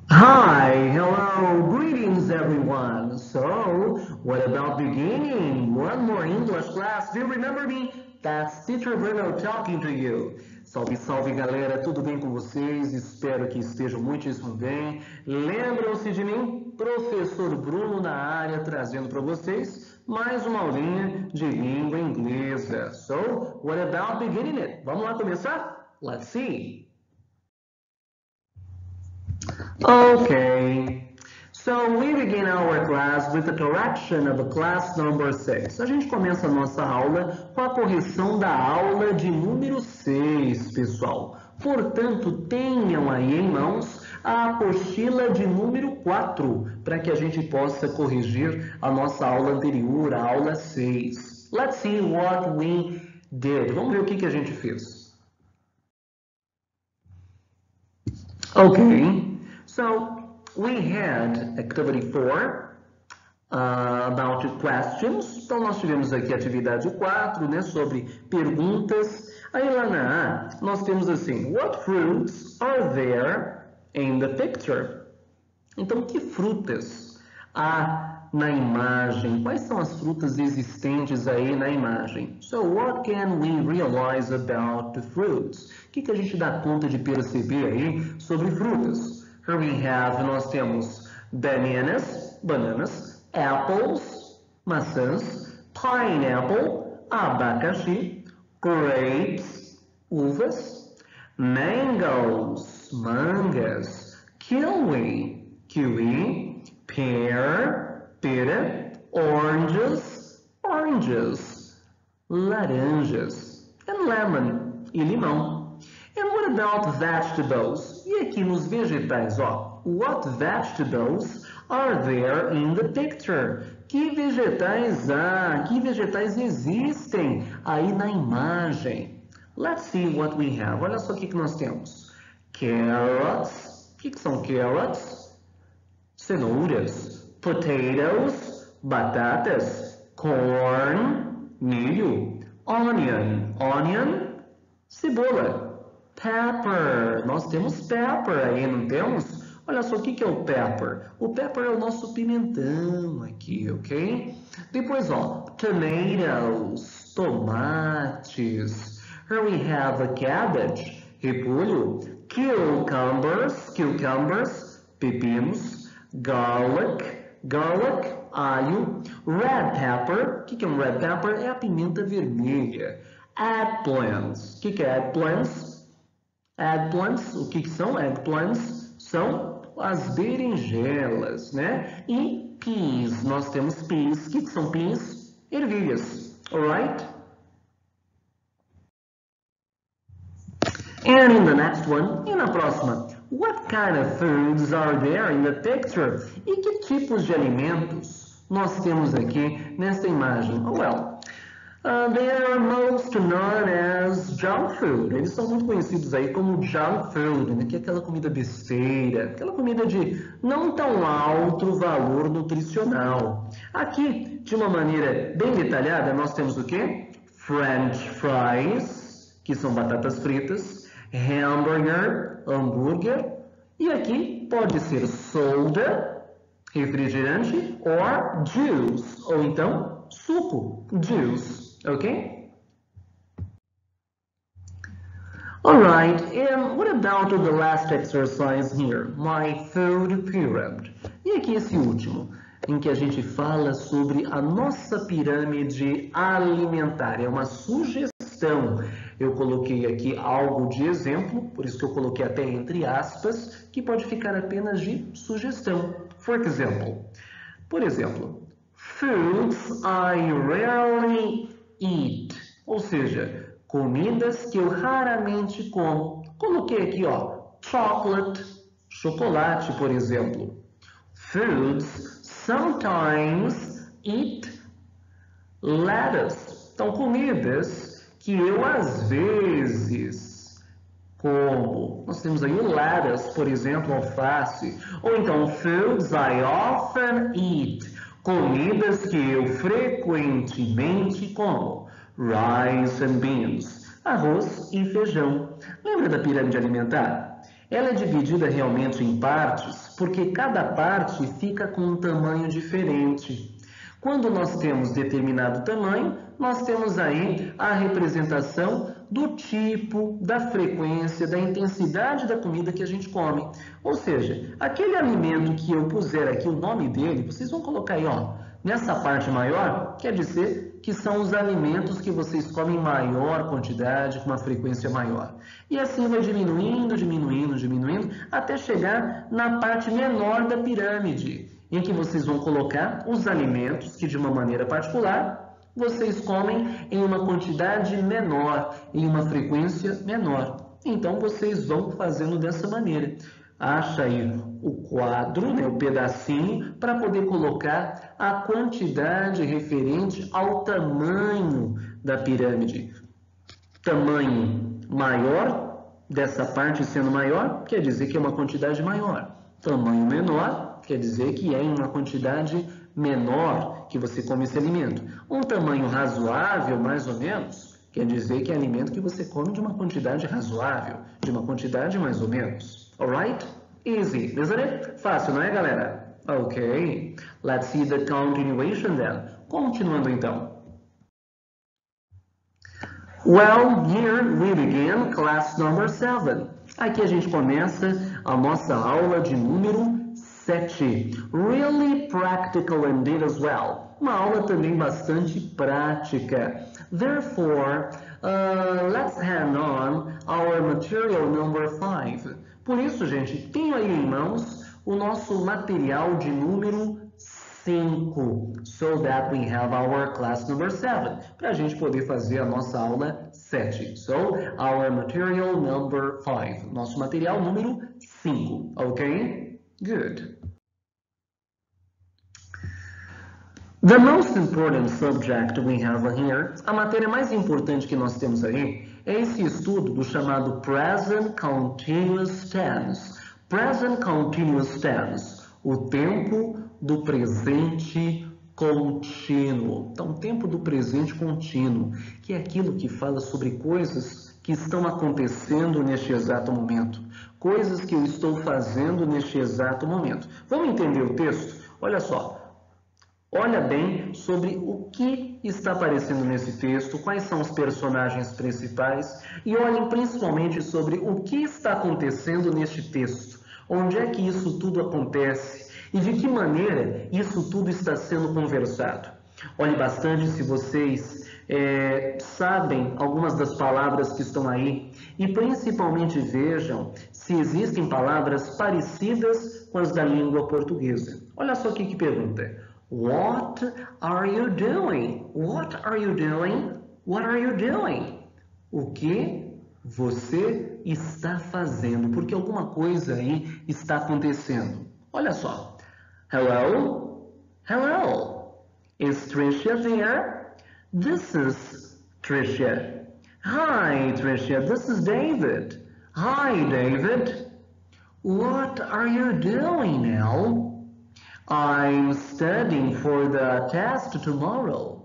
Hi, hello, greetings everyone. So, what about beginning? One more English class. Do you remember me? That's Teacher Bruno talking to you. Salve, salve galera, tudo bem com vocês? Espero que estejam muitíssimo bem. Lembram-se de mim? Professor Bruno na área, trazendo para vocês mais uma aulinha de língua inglesa. So, what about beginning it? Vamos lá começar? Let's see. Okay, so we begin our class with the correction of class number 6. A gente começa a nossa aula com a correção da aula de número 6, pessoal. Portanto, tenham aí em mãos a apostila de número 4, para que a gente possa corrigir a nossa aula anterior, a aula 6. Let's see what we did. Vamos ver o que a gente fez. Okay. So, we had activity 4 about questions. Então, nós tivemos aqui a atividade 4, né, sobre perguntas. Aí lá na A, nós temos assim, what fruits are there in the picture? Então, que frutas há na imagem? Quais são as frutas existentes aí na imagem? So, what can we realize about the fruits? O que a gente dá conta de perceber aí sobre frutas? Here we have, nós temos bananas, apples, maçãs, pineapple, abacaxi, grapes, uvas, mangoes, mangas, kiwi, pear, pera, oranges, laranjas, and lemon, e limão. And what about vegetables? E aqui nos vegetais, ó. What vegetables are there in the picture? Que vegetais há? Que vegetais existem aí na imagem? Let's see what we have. Olha só o que nós temos. Carrots. O que são carrots? Cenouras. Potatoes. Batatas. Corn. Milho. Onion. Cebola. Pepper, nós temos pepper aí, não temos? Olha só o que é o pepper. O pepper é o nosso pimentão aqui, ok? Depois, ó, tomatoes, tomates. Here we have a cabbage, repolho. Cucumbers, pepinos. Garlic, alho. Red pepper, o que é um red pepper? É a pimenta vermelha. Eggplants, o que é eggplants? Eggplants, o que são eggplants? São as berinjelas, né? E peas, nós temos peas. O que são peas? Ervilhas, alright? And in the next one, e na próxima, what kind of foods are there in the picture? E que tipos de alimentos nós temos aqui nesta imagem? Well, they are most known as junk food. Eles são muito conhecidos aí como junk food, né? Que é aquela comida besteira, aquela comida de não tão alto valor nutricional. Aqui, de uma maneira bem detalhada, nós temos o quê? French fries, que são batatas fritas, hambúrguer, e aqui pode ser soda, refrigerante, or juice, ou então suco, juice. Okay? Alright, and what about the last exercise here? My food pyramid. E aqui esse último, em que a gente fala sobre a nossa pirâmide alimentar. É uma sugestão. Eu coloquei aqui algo de exemplo, por isso que eu coloquei até entre aspas, que pode ficar apenas de sugestão. Por exemplo, foods I rarely eat, ou seja, comidas que eu raramente como. Coloquei aqui, ó, chocolate, por exemplo. Foods sometimes eat lettuce. Então, comidas que eu às vezes como. Nós temos aí o lettuce, por exemplo, alface. Ou então, foods I often eat. Comidas que eu frequentemente como. Rice and beans. Arroz e feijão. Lembra da pirâmide alimentar? Ela é dividida realmente em partes porque cada parte fica com um tamanho diferente. Quando nós temos determinado tamanho, nós temos aí a representação do tipo, da frequência, da intensidade da comida que a gente come. Ou seja, aquele alimento que eu puser aqui o nome dele, vocês vão colocar aí, ó, nessa parte maior, quer dizer que são os alimentos que vocês comem em maior quantidade, com uma frequência maior. E assim vai diminuindo, diminuindo, diminuindo, até chegar na parte menor da pirâmide, em que vocês vão colocar os alimentos que, de uma maneira particular, vocês comem em uma quantidade menor, em uma frequência menor. Então, vocês vão fazendo dessa maneira. Acha aí o quadro, né, o pedacinho, para poder colocar a quantidade referente ao tamanho da pirâmide. Tamanho maior, dessa parte sendo maior, quer dizer que é uma quantidade maior. Tamanho menor, quer dizer que é em uma quantidade menor que você come esse alimento. Um tamanho razoável, mais ou menos, quer dizer que é alimento que você come de uma quantidade razoável, de uma quantidade mais ou menos. Alright? Easy, isn't it? Fácil, não é, galera? Ok. Let's see the continuation then. Continuando então. Well, here we begin class number 7. Aqui a gente começa a nossa aula de número 7. Really practical indeed as well. Uma aula também bastante prática. Therefore, let's hand on our material number 5. Por isso, gente, tenho aí em mãos o nosso material de número 5, so that we have our class number 7, para a gente poder fazer a nossa aula 7. So, our material number 5, nosso material número 5, ok? Good. The most important subject we have here, a matéria mais importante que nós temos aí, é esse estudo do chamado Present Continuous Tense. Present Continuous Tense, o tempo do presente contínuo. Então, tempo do presente contínuo, que é aquilo que fala sobre coisas que estão acontecendo neste exato momento. Coisas que eu estou fazendo neste exato momento. Vamos entender o texto? Olha só. Olha bem sobre o que está aparecendo nesse texto, quais são os personagens principais e olhem principalmente sobre o que está acontecendo neste texto, onde é que isso tudo acontece e de que maneira isso tudo está sendo conversado. Olhe bastante se vocês sabem algumas das palavras que estão aí e principalmente vejam se existem palavras parecidas com as da língua portuguesa. Olha só o que pergunta. What are you doing? What are you doing? What are you doing? O que você está fazendo? Porque alguma coisa aí está acontecendo. Olha só. Hello? Hello? Is Tricia there? This is Tricia. Hi, Tricia. This is David. Hi, David. What are you doing now? I'm studying for the test tomorrow.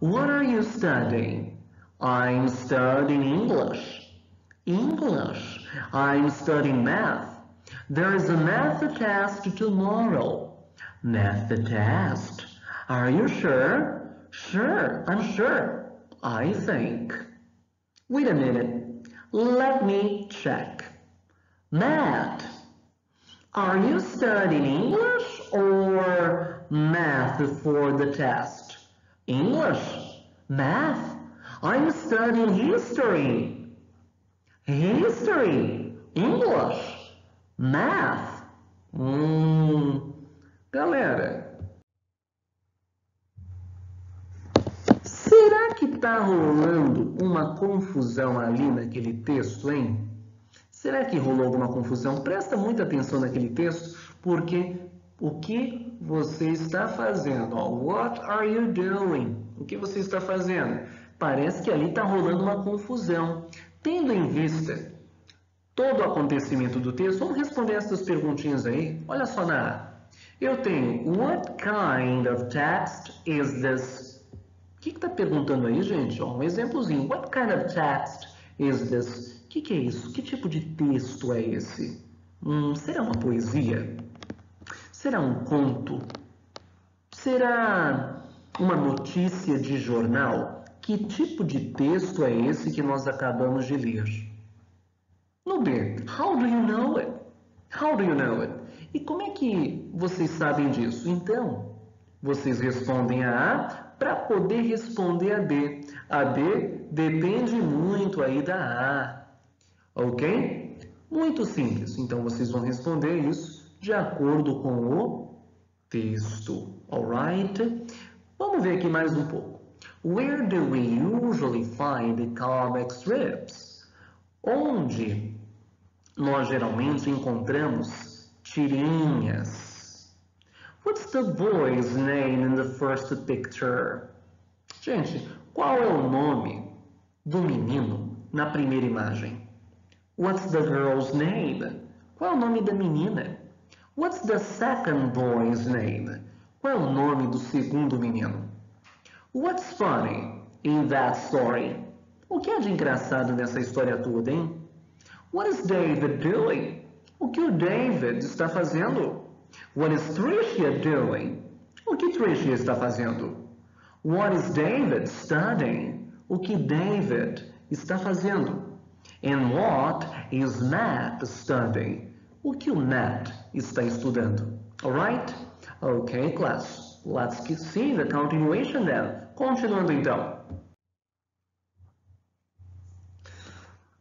What are you studying? I'm studying English. English. I'm studying math. There is a math test tomorrow. Math test. Are you sure? Sure, I'm sure. I think. Wait a minute. Let me check. Math. Are you studying English or math for the test? English? Math? I'm studying history. History? English? Math? Galera, será que está rolando uma confusão ali naquele texto, hein? Será que rolou alguma confusão? Presta muita atenção naquele texto, porque o que você está fazendo? What are you doing? O que você está fazendo? Parece que ali está rolando uma confusão. Tendo em vista todo o acontecimento do texto, vamos responder essas perguntinhas aí. Olha só na A. Eu tenho, what kind of text is this? O que está perguntando aí, gente? Um exemplozinho. What kind of text is this? que é isso? Que tipo de texto é esse? Será uma poesia? Será um conto? Será uma notícia de jornal? Que tipo de texto é esse que nós acabamos de ler? No B, how do you know it? How do you know it? E como é que vocês sabem disso? Então, vocês respondem a A para poder responder a B. A B depende muito aí da A, ok? Muito simples. Então, vocês vão responder isso de acordo com o texto, alright? Vamos ver aqui mais um pouco. Where do we usually find the comic strips? Onde nós geralmente encontramos tirinhas? What's the boy's name in the first picture? Gente, qual é o nome do menino na primeira imagem? What's the girl's name? Qual é o nome da menina? What's the second boy's name? Qual é o nome do segundo menino? What's funny in that story? O que é de engraçado nessa história toda, hein? What is David doing? O que o David está fazendo? What is Tricia doing? O que Tricia está fazendo? What is David studying? O que David está fazendo? And what is Matt studying? O que o Matt está estudando? Alright? Okay, class. Let's see the continuation then. Continuando então.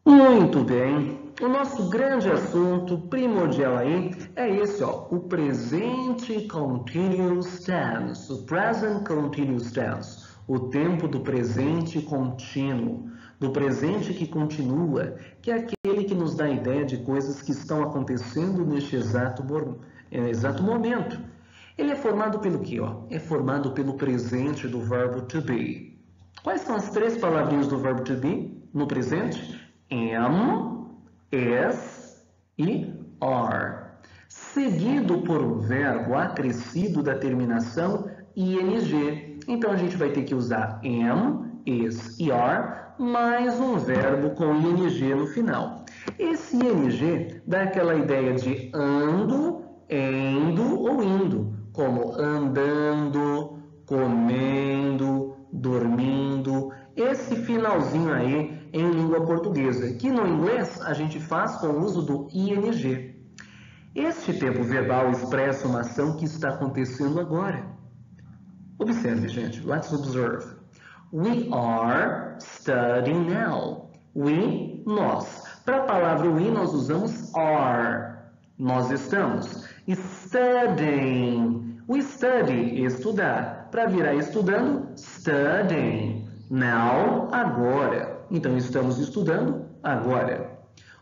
Muito bem. O nosso grande assunto primordial aí é esse, ó, o presente continuous tense, o present continuous tense, o tempo do presente contínuo, do presente que continua, que é aquele que nos dá a ideia de coisas que estão acontecendo neste exato momento. Ele é formado pelo quê, ó? É formado pelo presente do verbo to be. Quais são as três palavrinhas do verbo to be no presente? Am, is e are. Seguido por um verbo acrescido da terminação ing. Então, a gente vai ter que usar am, is e are, mais um verbo com ing no final. Esse ing dá aquela ideia de ando, endo ou indo, como andando, comendo, dormindo. Esse finalzinho aí em língua portuguesa, que no inglês a gente faz com o uso do ing. Este tempo verbal expressa uma ação que está acontecendo agora. Observe, gente. Let's observe. We are studying now. We, nós. Para a palavra we, nós usamos are. Nós estamos studying. We study, estudar. Para virar estudando, studying. Now, agora. Então, estamos estudando agora.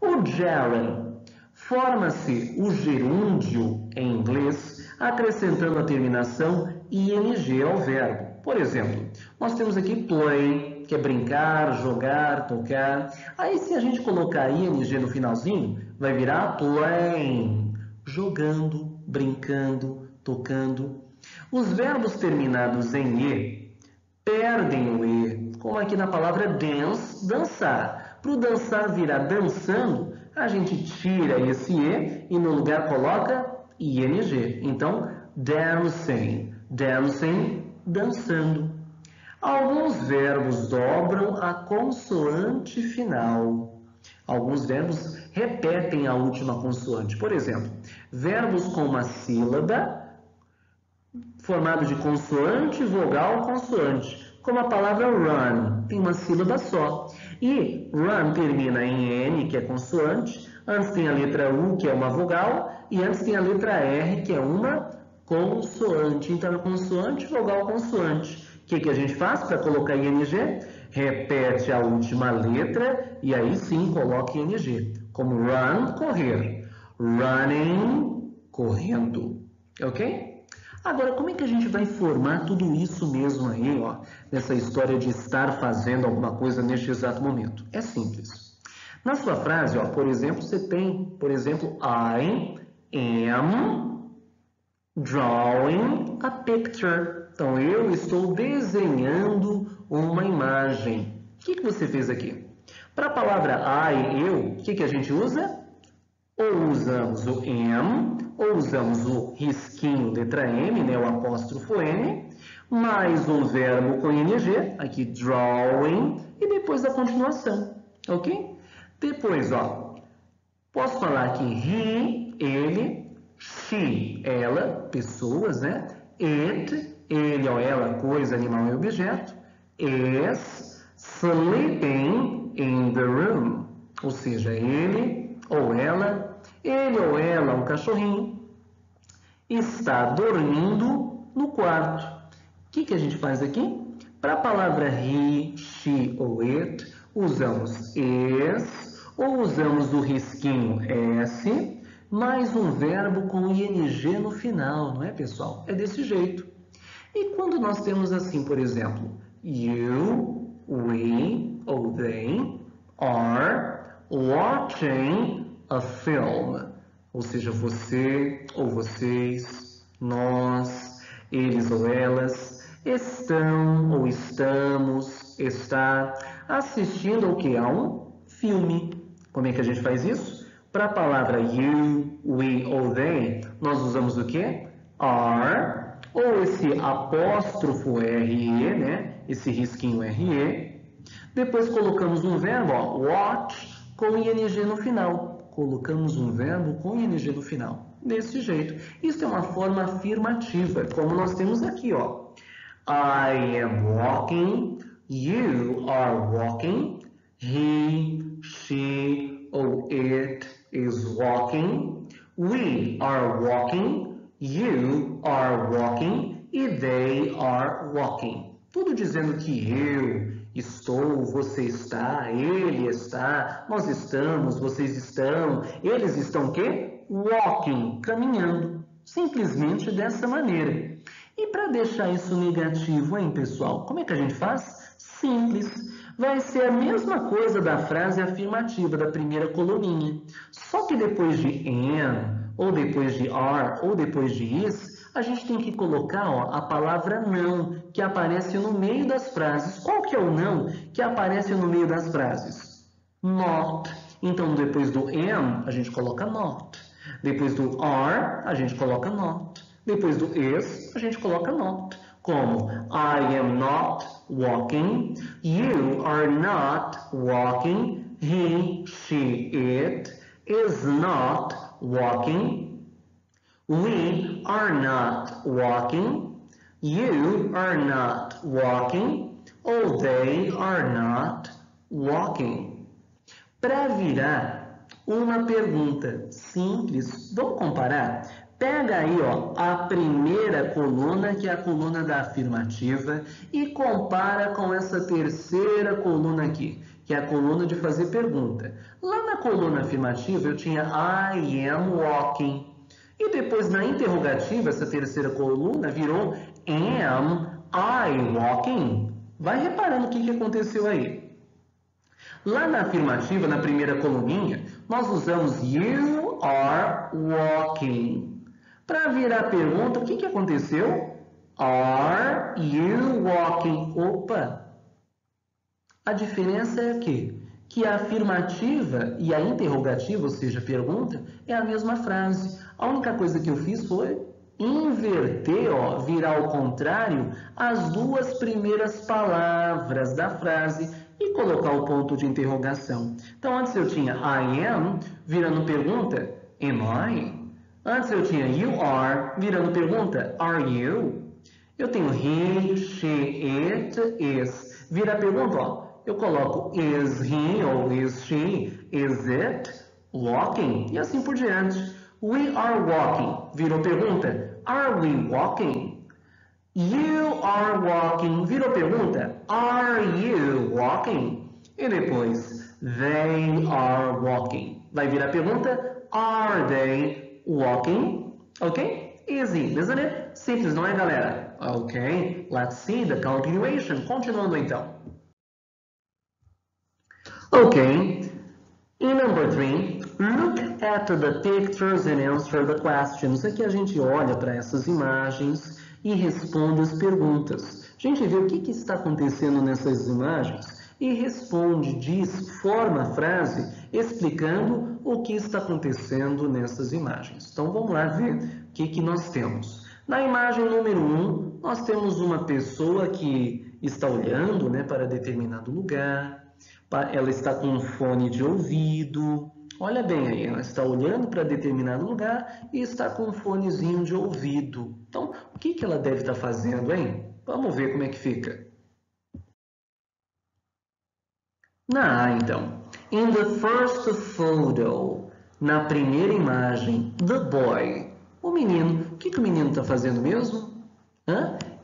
O gerund. Forma-se o gerúndio em inglês, acrescentando a terminação ing ao verbo. Por exemplo, nós temos aqui play, que é brincar, jogar, tocar. Aí, se a gente colocar ing no finalzinho, vai virar playing, jogando, brincando, tocando. Os verbos terminados em e perdem o e, como aqui na palavra dance, dançar. Para o dançar virar dançando, a gente tira esse e no lugar coloca ing. Então, dancing, dancing, dançando. Alguns verbos dobram a consoante final. Alguns verbos repetem a última consoante. Por exemplo, verbos com uma sílaba formado de consoante, vogal, consoante. Como a palavra run, tem uma sílaba só. E run termina em N, que é consoante, antes tem a letra U, que é uma vogal, e antes tem a letra R, que é uma consoante. Então, é consoante, vogal, consoante. O que a gente faz para colocar ing? Repete a última letra e aí sim coloca ing. Como run, correr. Running, correndo. Ok? Agora, como é que a gente vai formar tudo isso mesmo aí, ó, nessa história de estar fazendo alguma coisa neste exato momento? É simples. Na sua frase, ó, por exemplo, você tem, por exemplo, I am drawing a picture. Então, eu estou desenhando uma imagem. O que você fez aqui? Para a palavra I, eu, o que a gente usa? Ou usamos o am, ou usamos o risquinho, letra M, né, o apóstrofo M, mais um verbo com ing, aqui drawing, e depois a continuação, ok? Depois, ó, posso falar aqui he, ele, she, ela, pessoas, né? It, ele ou ela, coisa, animal e objeto, is sleeping in the room, ou seja, ele ou ela, um cachorrinho, está dormindo no quarto. O que a gente faz aqui? Para a palavra he, she ou it, usamos is, ou usamos o risquinho s, mais um verbo com ing no final, não é, pessoal? É desse jeito. E quando nós temos assim, por exemplo, you, we ou they are watching a film, ou seja, você ou vocês, nós, eles ou elas, estão ou estamos, está assistindo ao que? A um filme. Como é que a gente faz isso? Para a palavra you, we ou they, nós usamos o que? Are, ou esse apóstrofo RE, né? Esse risquinho RE. Depois colocamos um verbo, ó, watch, com ing no final. Colocamos um verbo com ing no final. Desse jeito. Isso é uma forma afirmativa, como nós temos aqui, ó. I am walking, you are walking, he, she ou it is walking, we are walking, you are walking e they are walking. Tudo dizendo que eu estou, você está, ele está, nós estamos, vocês estão, eles estão o quê? Walking, caminhando. Simplesmente dessa maneira. E para deixar isso negativo, hein, pessoal? Como é que a gente faz? Simples. Vai ser a mesma coisa da frase afirmativa da primeira coluninha. Só que depois de am, ou depois de are, ou depois de is, a gente tem que colocar, ó, a palavra não, que aparece no meio das frases. Qual que é o não que aparece no meio das frases? Not. Então, depois do am, a gente coloca not. Depois do are, a gente coloca not. Depois do is, a gente coloca not. Como I am not walking, you are not walking, he, she, it is not walking, we are not walking, you are not walking, or they are not walking. Para virar uma pergunta simples, vamos comparar? Pega aí, ó, a primeira coluna, que é a coluna da afirmativa, e compara com essa terceira coluna aqui, que é a coluna de fazer pergunta. Lá na coluna afirmativa eu tinha I am walking. E depois na interrogativa, essa terceira coluna virou am I walking? Vai reparando o que aconteceu aí. Lá na afirmativa, na primeira coluninha, nós usamos you are walking. Para virar a pergunta, o que aconteceu? Are you walking? Opa! A diferença é que a afirmativa e a interrogativa, ou seja, a pergunta, é a mesma frase. A única coisa que eu fiz foi inverter, ó, virar ao contrário, as duas primeiras palavras da frase e colocar o ponto de interrogação. Então, antes eu tinha I am, virando pergunta, am I? Antes eu tinha you are, virando pergunta, are you? Eu tenho he, she, it, is. Vira pergunta, ó, eu coloco is he ou is she, is it, walking, e assim por diante. We are walking, virou pergunta, are we walking? You are walking, virou pergunta, are you walking? E depois, they are walking. Vai virar pergunta, are they walking? Ok? Easy, isn't it? Simples, não é, galera? Ok, let's see the continuation. Continuando então. Ok, in number 3, look at the pictures and answer the questions. Aqui a gente olha para essas imagens e responde as perguntas. A gente vê o que está acontecendo nessas imagens. e responde, diz, forma a frase explicando o que está acontecendo nessas imagens. Então vamos lá ver o que nós temos. Na imagem número 1, nós temos uma pessoa que está olhando, né, para determinado lugar, ela está com um fone de ouvido. Olha bem aí, ela está olhando para determinado lugar e está com um fonezinho de ouvido. Então, o que ela deve estar fazendo, hein? Vamos ver como é que fica. Então, in the first photo, na primeira imagem, the boy, o menino, o que o menino está fazendo mesmo?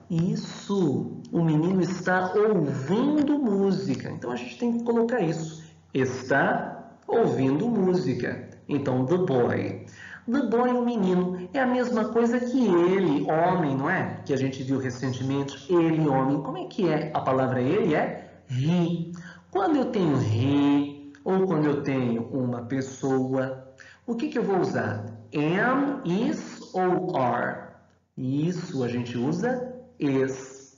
Isso, o menino está ouvindo música. Então, a gente tem que colocar isso. Está ouvindo música. Então, the boy. The boy, o menino, é a mesma coisa que ele, homem, não é? Que a gente viu recentemente, ele, homem. Como é que é? A palavra ele é he. Quando eu tenho he, ou quando eu tenho uma pessoa, o que eu vou usar? Am, is ou are? Isso, a gente usa is.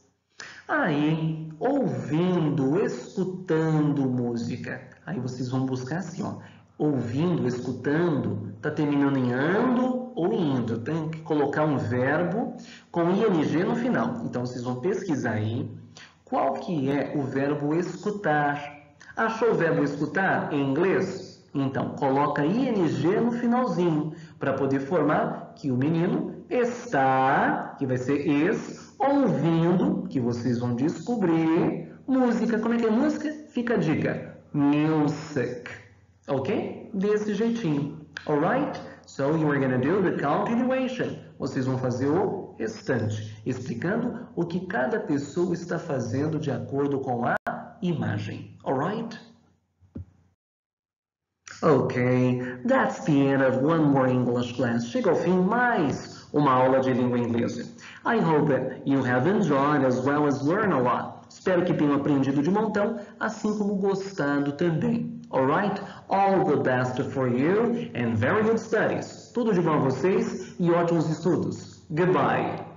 Aí, ouvindo, escutando música. Aí vocês vão buscar assim, ó. Ouvindo, escutando, está terminando em ando ou indo. Tem que colocar um verbo com ing no final. Então, vocês vão pesquisar aí qual que é o verbo escutar. Achou o verbo escutar em inglês? Então, coloca ing no finalzinho para poder formar que o menino está, que vai ser is, ouvindo, que vocês vão descobrir, música. Como é que é música? Fica a dica. Music. Ok? Desse jeitinho. Alright? So you are going to do the continuation. Vocês vão fazer o restante, explicando o que cada pessoa está fazendo de acordo com a imagem. Alright? Ok, that's the end of one more English class. Chega ao fim mais uma aula de língua inglesa. I hope that you have enjoyed as well as learned a lot. Espero que tenham aprendido de montão, assim como gostado também. Alright? All the best for you and very good studies. Tudo de bom a vocês e ótimos estudos. Goodbye.